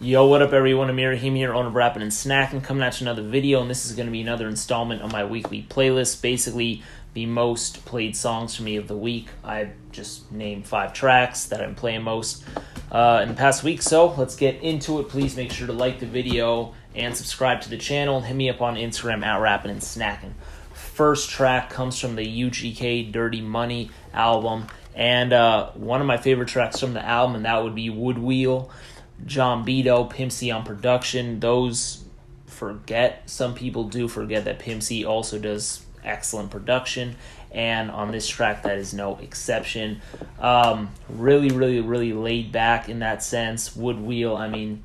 Yo, what up everyone, I'm Rahim here, owner of Rappin' and Snackin', coming at you another video, and this is going to be another installment of my weekly playlist, basically the most played songs for me of the week. I just named 5 tracks that I'm playing most in the past week, so let's get into it. Please make sure to like the video and subscribe to the channel, and hit me up on Instagram at Rappin' and Snackin'. First track comes from the UGK Dirty Money album, and one of my favorite tracks from the album, and that would be Wood Wheel. John Beto, Pimp C on production. Some people do forget that Pimp C also does excellent production, and on this track that is no exception. Really laid back in that sense. Wood Wheel, I mean,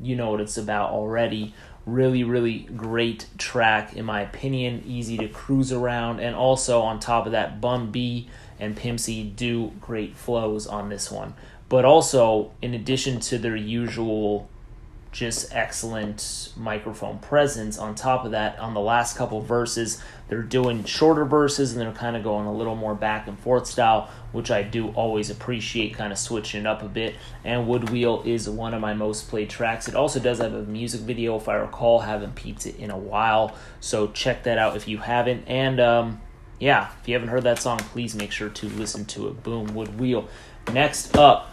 you know what it's about already. Really great track in my opinion, easy to cruise around, and also on top of that, Bun B and Pimp C do great flows on this one. But also, in addition to their usual just excellent microphone presence, on top of that, on the last couple verses, they're doing shorter verses and they're kind of going a little more back and forth style, which I do always appreciate, kind of switching it up a bit. And Wood Wheel is one of my most played tracks. It also does have a music video, if I recall. Haven't peeped it in a while, so check that out if you haven't. And yeah, if you haven't heard that song, please make sure to listen to it. Boom, Wood Wheel. Next up,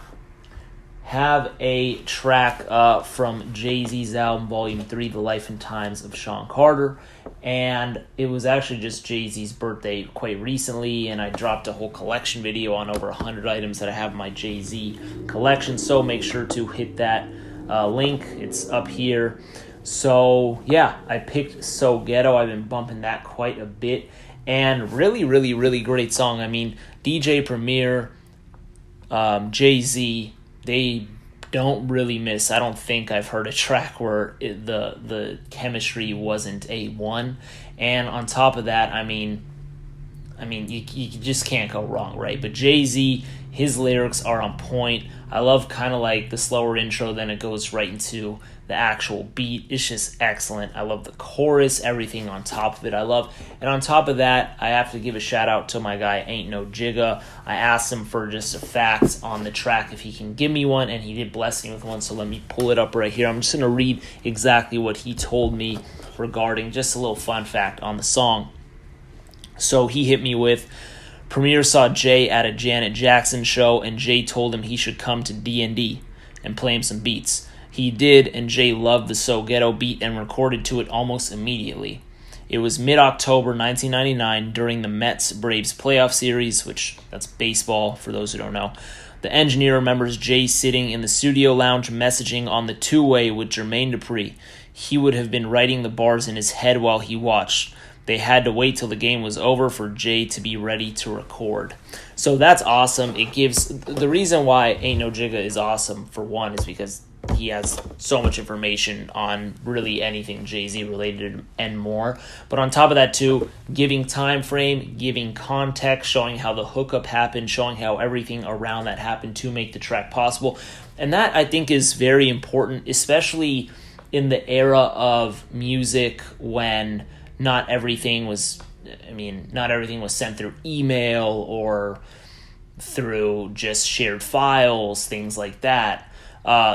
have a track from JayZ's album, Volume 3, The Life and Times of Sean Carter. And it was actually just JayZ's birthday quite recently, and I dropped a whole collection video on over 100 items that I have in my JayZ collection, so make sure to hit that link. It's up here. So, yeah, I picked So Ghetto. I've been bumping that quite a bit, and really great song. I mean, DJ Premier, JayZ, they don't really miss. I don't think I've heard a track where the chemistry wasn't A1. And on top of that, I mean, you just can't go wrong, right? But JayZ, his lyrics are on point. I love kind of like the slower intro, then it goes right into the actual beat. It's just excellent. I love the chorus, everything on top of it I love. And on top of that, I have to give a shout out to my guy Ain't No Jigga. I asked him for just a fact on the track, if he can give me one, and he did bless me with one, so let me pull it up right here. I'm just going to read exactly what he told me regarding just a little fun fact on the song. So he hit me with, Premier saw Jay at a Janet Jackson show, and Jay told him he should come to D&D and play him some beats. He did, and Jay loved the So Ghetto beat and recorded to it almost immediately. It was mid-October 1999 during the Mets-Braves playoff series, which that's baseball for those who don't know. The engineer remembers Jay sitting in the studio lounge messaging on the two-way with Jermaine Dupri. He would have been writing the bars in his head while he watched. They had to wait till the game was over for Jay to be ready to record. So that's awesome. It gives the reason why Ain't No Jigga is awesome, for one, is because he has so much information on really anything JayZ related and more. But on top of that too, giving time frame, giving context, showing how the hookup happened, showing how everything around that happened to make the track possible. And that, I think, is very important, especially in the era of music when not everything was sent through email or through just shared files, things like that.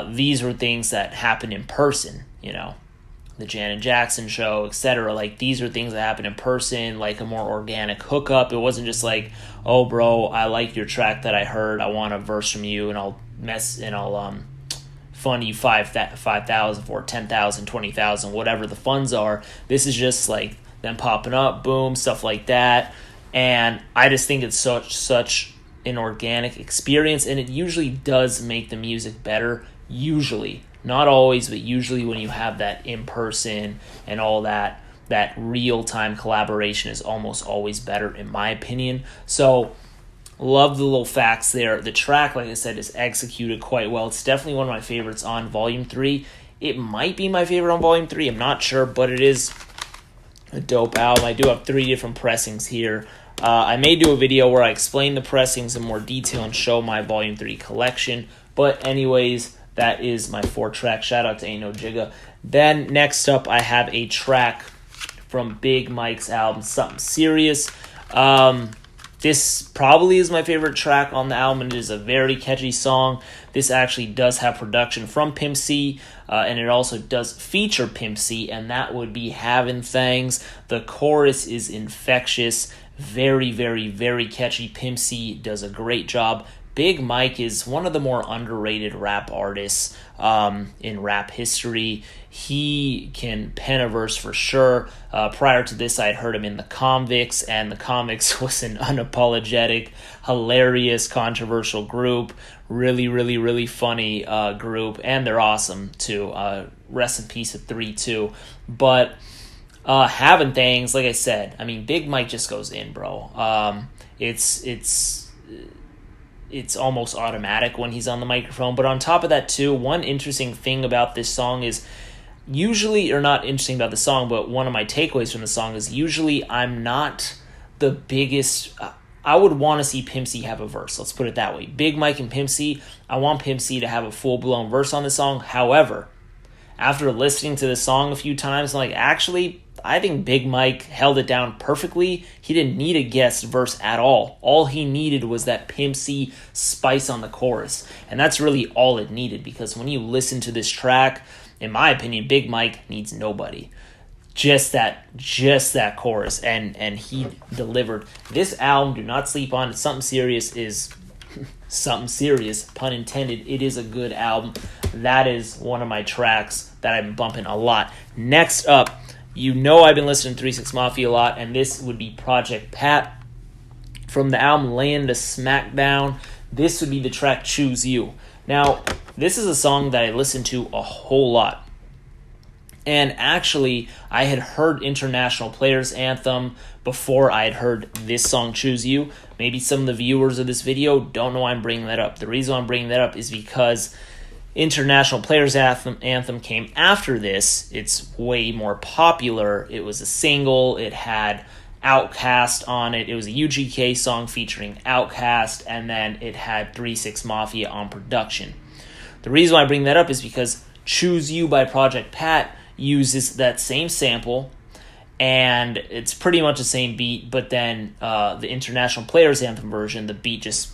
These were things that happened in person, the Janet Jackson show, etc. Like, these are things that happen in person, like a more organic hookup. It wasn't just like, oh, bro, I like your track that I heard. I want a verse from you, and I'll fund you 5,000 for 10,000, 20,000, whatever the funds are. This is just like them popping up, boom, stuff like that. And I just think it's such an organic experience, and it usually does make the music better. Usually, not always, but usually when you have that in person and all that real-time collaboration is almost always better, in my opinion. So love the little facts there. The track, like I said, is executed quite well. It's definitely one of my favorites on Volume 3. It might be my favorite on Volume 3. I'm not sure, but it is a dope album. I do have 3 different pressings here. I may do a video where I explain the pressings in more detail and show my Volume 3 collection. But anyways, that is my 4-track. Shout out to Ain't No Jigga. Then next up, I have a track from Big Mike's album, Something Serious. This probably is my favorite track on the album. It is a very catchy song. This actually does have production from Pimp C, and it also does feature Pimp C, and that would be Having Things. The chorus is infectious, very, very, very catchy. Pimp C does a great job. Big Mike is one of the more underrated rap artists in rap history. He can pen a verse for sure. Prior to this, I'd heard him in The Convicts, and The Convicts was an unapologetic, hilarious, controversial group. Really, really, really funny group, and they're awesome too. Rest in peace at 3-2. But Having Things, like I said, I mean, Big Mike just goes in, bro. It's almost automatic when he's on the microphone. But on top of that too, one interesting thing about this song is usually, or not interesting about the song, but one of my takeaways from the song is usually I'm not the biggest... I would want to see Pimp C have a verse. Let's put it that way. Big Mike and Pimp C, I want Pimp C to have a full-blown verse on the song. However, after listening to the song a few times, I'm like, actually, I think Big Mike held it down perfectly. He didn't need a guest verse at all. All he needed was that Pimp C spice on the chorus. And that's really all it needed, because when you listen to this track, in my opinion, Big Mike needs nobody. Just that chorus, and he delivered. This album, do not sleep on it. Something Serious is something serious, pun intended. It is a good album. That is one of my tracks that I've been bumping a lot. Next up, you know I've been listening to 3 6 Mafia a lot, and this would be Project Pat. From the album Laying the Smackdown, this would be the track Choose You. Now, this is a song that I listened to a whole lot. And actually, I had heard International Players Anthem before I had heard this song, Choose You. Maybe some of the viewers of this video don't know why I'm bringing that up. The reason I'm bringing that up is because International Players Anthem came after this. It's way more popular. It was a single. It had Outkast on it. It was a UGK song featuring Outkast, and then it had 3 6 Mafia on production. The reason why I bring that up is because Choose You by Project Pat uses that same sample, and it's pretty much the same beat, but then the International Players Anthem version, the beat just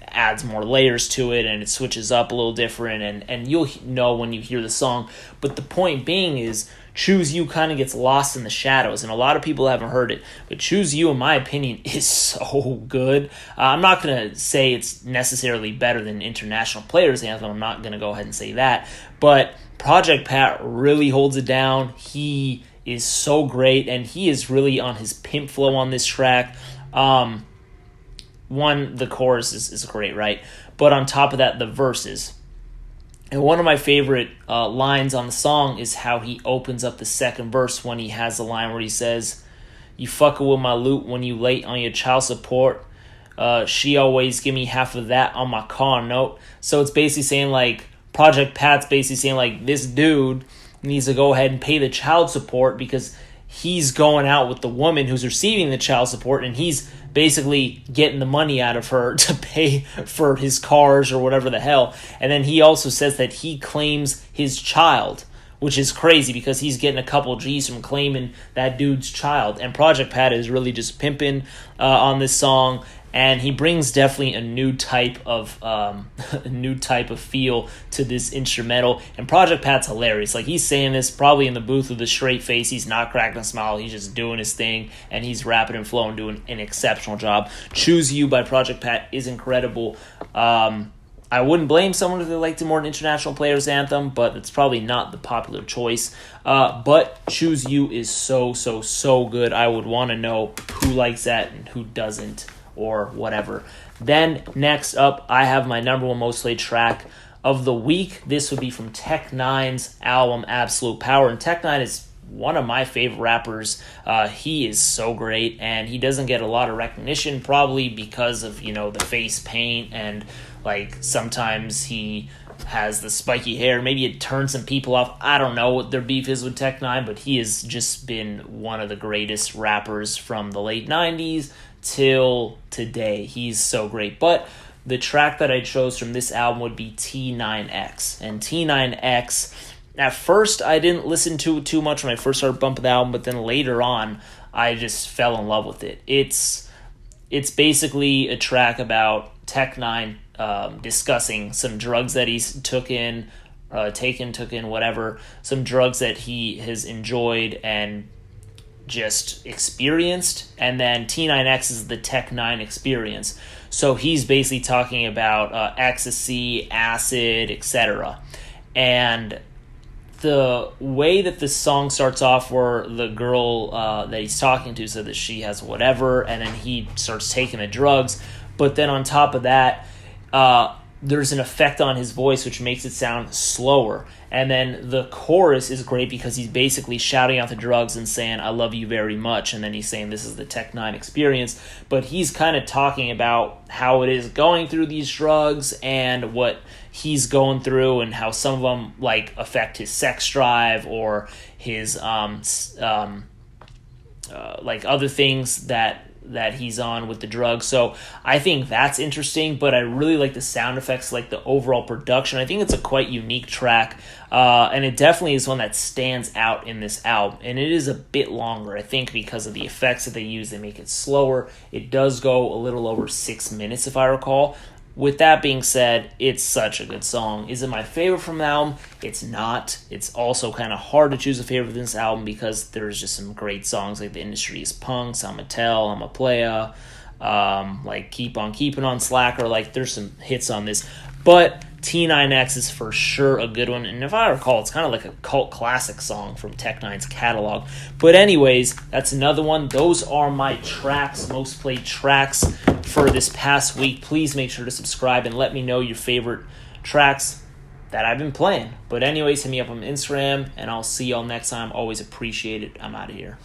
adds more layers to it, and it switches up a little different, and you'll know when you hear the song. But the point being is, Choose You kind of gets lost in the shadows, and a lot of people haven't heard it, but Choose You, in my opinion, is so good. I'm not going to say it's necessarily better than International Players Anthem. I'm not going to go ahead and say that, but Project Pat really holds it down. He is so great, and he is really on his pimp flow on this track. The chorus is great, right? But on top of that, the verses. And one of my favorite lines on the song is how he opens up the second verse when he has the line where he says, "You fucking with my loot when you late on your child support. She always give me half of that on my car note." So it's basically saying, like, Project Pat's basically saying, like, this dude needs to go ahead and pay the child support because he's going out with the woman who's receiving the child support, and he's basically getting the money out of her to pay for his cars or whatever the hell. And then he also says that he claims his child, which is crazy because he's getting a couple G's from claiming that dude's child. And Project Pat is really just pimping on this song, and he brings definitely a new type of feel to this instrumental. And Project Pat's hilarious. Like, he's saying this probably in the booth with a straight face. He's not cracking a smile. He's just doing his thing, and he's rapping and flowing, doing an exceptional job. Choose You by Project Pat is incredible. I wouldn't blame someone if they liked it more than International Players Anthem, but it's probably not the popular choice. But Choose You is so, so, so good. I would want to know who likes that and who doesn't, or whatever. Then, next up, I have my number one most played track of the week. This would be from Tech Nine's album, Absolute Power. And Tech Nine is one of my favorite rappers. He is so great, and he doesn't get a lot of recognition, probably because of, the face paint, and, like, sometimes he has the spiky hair. Maybe it turns some people off. I don't know what their beef is with Tech Nine, but he has just been one of the greatest rappers from the late 90s till today. He's so great. But the track that I chose from this album would be T9X. And T9X, at first I didn't listen to it too much when I first started bumping the album, but then later on I just fell in love with it. It's it's basically a track about Tech Nine discussing some drugs that he's took in, whatever, some drugs that he has enjoyed and just experienced, and then T9X is the Tech Nine experience. So he's basically talking about ecstasy, acid, etc. And the way that the song starts off, where the girl that he's talking to said that she has whatever, and then he starts taking the drugs, but then on top of that, there's an effect on his voice which makes it sound slower. And then the chorus is great because he's basically shouting out the drugs and saying, I love you very much. And then he's saying this is the Tech Nine experience. But he's kind of talking about how it is going through these drugs and what he's going through and how some of them like affect his sex drive or his like other things that he's on with the drugs. So I think that's interesting, but I really like the sound effects, like the overall production. I think it's a quite unique track, and it definitely is one that stands out in this album, and it is a bit longer, I think, because of the effects that they use. They make it slower. It does go a little over 6 minutes, if I recall. With that being said, it's such a good song. Is it my favorite from the album? It's not. It's also kind of hard to choose a favorite from this album because there's just some great songs like The Industry is Punks, I'm a Tell, I'm a Playa, like Keep on Keeping on, Slacker. Like there's some hits on this. But T9X is for sure a good one. And if I recall, it's kind of like a cult classic song from Tech Nine's catalog. But anyways, that's another one. Those are my tracks, most played tracks for this past week. Please make sure to subscribe and let me know your favorite tracks that I've been playing. But anyways, hit me up on Instagram, and I'll see y'all next time. Always appreciate it. I'm out of here.